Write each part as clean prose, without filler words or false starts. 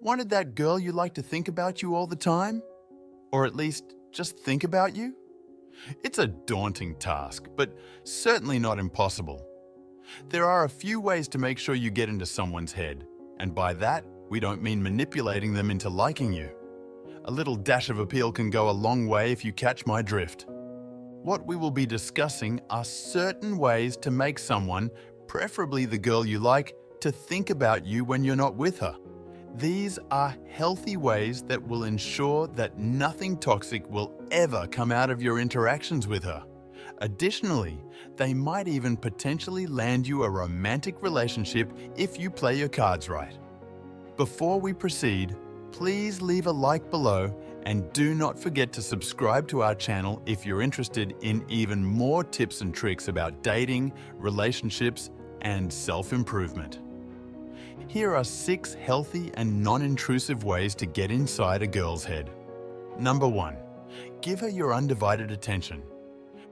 Wanted that girl you like to think about you all the time? Or at least just think about you? It's a daunting task, but certainly not impossible. There are a few ways to make sure you get into someone's head, and by that, we don't mean manipulating them into liking you. A little dash of appeal can go a long way if you catch my drift. What we will be discussing are certain ways to make someone, preferably the girl you like, to think about you when you're not with her. These are healthy ways that will ensure that nothing toxic will ever come out of your interactions with her. Additionally, they might even potentially land you a romantic relationship if you play your cards right. Before we proceed, please leave a like below and do not forget to subscribe to our channel if you're interested in even more tips and tricks about dating, relationships, and self-improvement. Here are 6 healthy and non-intrusive ways to get inside a girl's head. Number 1. Give her your undivided attention.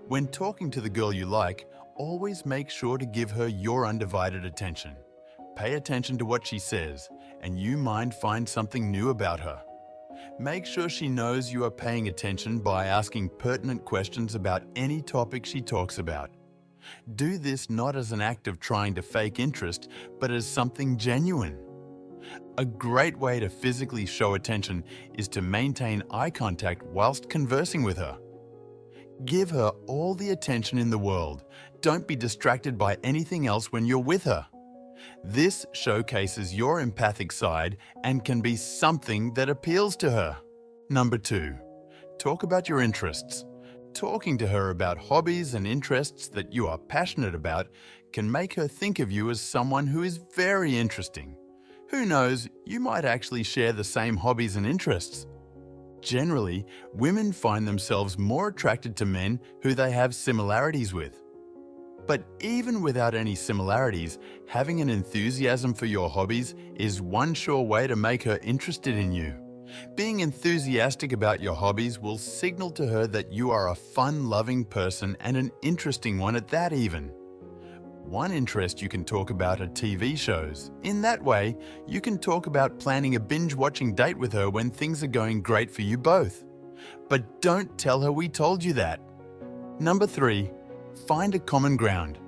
When talking to the girl you like, always make sure to give her your undivided attention. Pay attention to what she says, and you might find something new about her. Make sure she knows you are paying attention by asking pertinent questions about any topic she talks about. Do this not as an act of trying to fake interest, but as something genuine. A great way to physically show attention is to maintain eye contact whilst conversing with her. Give her all the attention in the world. Don't be distracted by anything else when you're with her. This showcases your empathic side and can be something that appeals to her. Number 2. Talk about your interests. Talking to her about hobbies and interests that you are passionate about can make her think of you as someone who is very interesting. Who knows, you might actually share the same hobbies and interests. Generally, women find themselves more attracted to men who they have similarities with. But even without any similarities, having an enthusiasm for your hobbies is one sure way to make her interested in you. Being enthusiastic about your hobbies will signal to her that you are a fun-loving person and an interesting one at that even. One interest you can talk about are TV shows. In that way, you can talk about planning a binge-watching date with her when things are going great for you both. But don't tell her we told you that. Number 3. Find a common ground.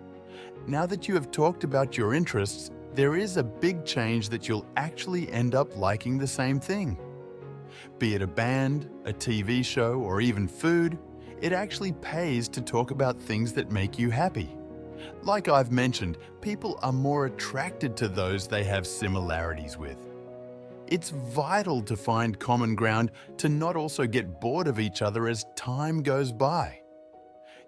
Now that you have talked about your interests, there is a big change that you'll actually end up liking the same thing. Be it a band, a TV show, or even food, it actually pays to talk about things that make you happy. Like I've mentioned, people are more attracted to those they have similarities with. It's vital to find common ground to not also get bored of each other as time goes by.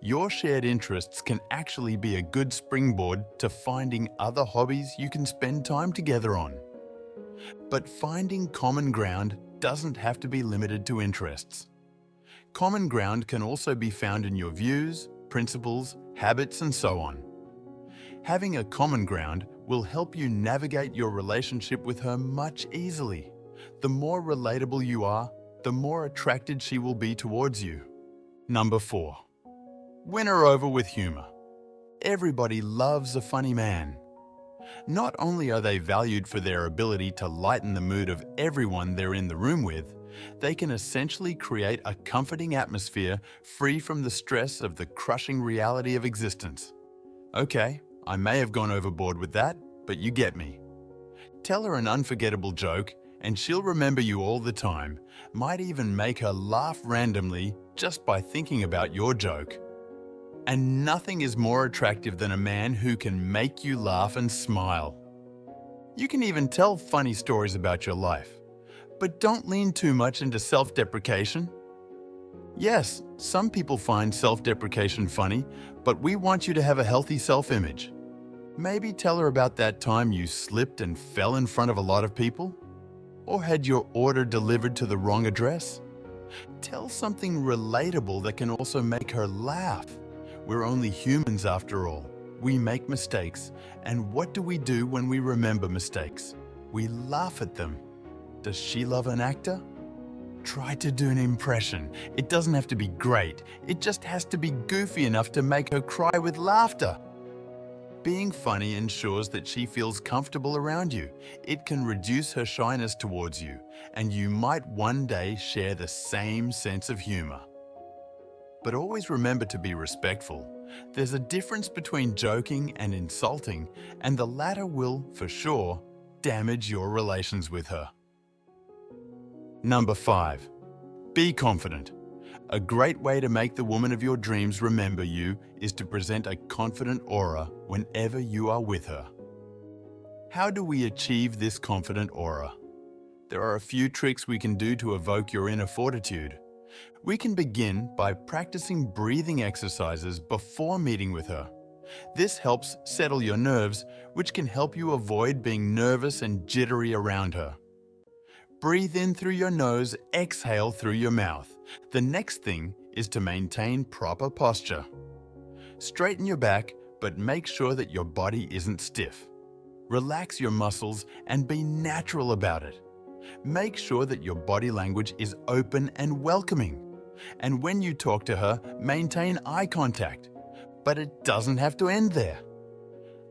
Your shared interests can actually be a good springboard to finding other hobbies you can spend time together on. But finding common ground doesn't have to be limited to interests. Common ground can also be found in your views, principles, habits, and so on. Having a common ground will help you navigate your relationship with her much easily. The more relatable you are, the more attracted she will be towards you. Number 4. Win her over with humor. Everybody loves a funny man. Not only are they valued for their ability to lighten the mood of everyone they're in the room with, they can essentially create a comforting atmosphere free from the stress of the crushing reality of existence. Okay, I may have gone overboard with that, but you get me. Tell her an unforgettable joke and she'll remember you all the time, might even make her laugh randomly just by thinking about your joke. And nothing is more attractive than a man who can make you laugh and smile. You can even tell funny stories about your life, but don't lean too much into self-deprecation. Yes, some people find self-deprecation funny, but we want you to have a healthy self-image. Maybe tell her about that time you slipped and fell in front of a lot of people, or had your order delivered to the wrong address. Tell something relatable that can also make her laugh. We're only humans after all. We make mistakes, and what do we do when we remember mistakes? We laugh at them. Does she love an actor? Try to do an impression. It doesn't have to be great. It just has to be goofy enough to make her cry with laughter. Being funny ensures that she feels comfortable around you. It can reduce her shyness towards you, and you might one day share the same sense of humor. But always remember to be respectful. There's a difference between joking and insulting, and the latter will, for sure, damage your relations with her. Number 5. Be confident. A great way to make the woman of your dreams remember you is to present a confident aura whenever you are with her. How do we achieve this confident aura? There are a few tricks we can do to evoke your inner fortitude. We can begin by practicing breathing exercises before meeting with her. This helps settle your nerves, which can help you avoid being nervous and jittery around her. Breathe in through your nose, exhale through your mouth. The next thing is to maintain proper posture. Straighten your back, but make sure that your body isn't stiff. Relax your muscles and be natural about it. Make sure that your body language is open and welcoming. And when you talk to her, maintain eye contact. But it doesn't have to end there.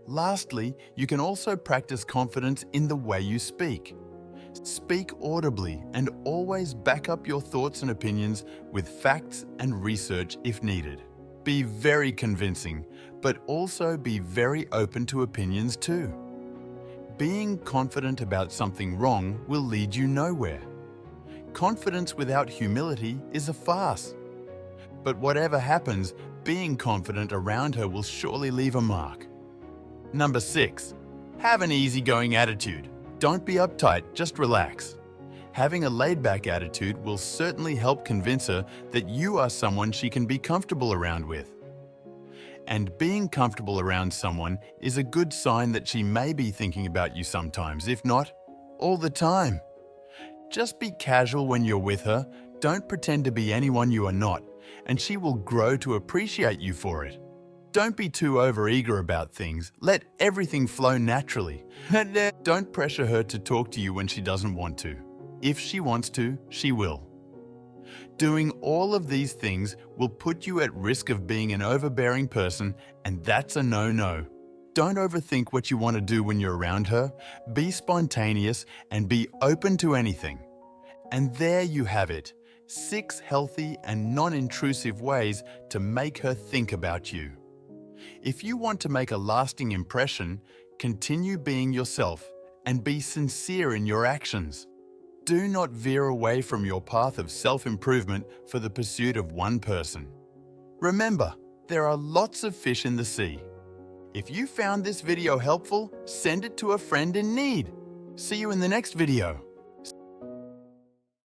Lastly, you can also practice confidence in the way you speak. Speak audibly and always back up your thoughts and opinions with facts and research if needed. Be very convincing, but also be very open to opinions too. Being confident about something wrong will lead you nowhere. Confidence without humility is a farce. But whatever happens, being confident around her will surely leave a mark. Number 6. Have an easygoing attitude. Don't be uptight, just relax. Having a laid-back attitude will certainly help convince her that you are someone she can be comfortable around with. And being comfortable around someone is a good sign that she may be thinking about you sometimes, if not, all the time. Just be casual when you're with her, don't pretend to be anyone you are not, and she will grow to appreciate you for it. Don't be too overeager about things. Let everything flow naturally. Don't pressure her to talk to you when she doesn't want to. If she wants to, she will. Doing all of these things will put you at risk of being an overbearing person, and that's a no-no. Don't overthink what you want to do when you're around her. Be spontaneous and be open to anything. And there you have it. 6 healthy and non-intrusive ways to make her think about you. If you want to make a lasting impression, continue being yourself and be sincere in your actions. Do not veer away from your path of self-improvement for the pursuit of one person. Remember, there are lots of fish in the sea. If you found this video helpful, send it to a friend in need. See you in the next video.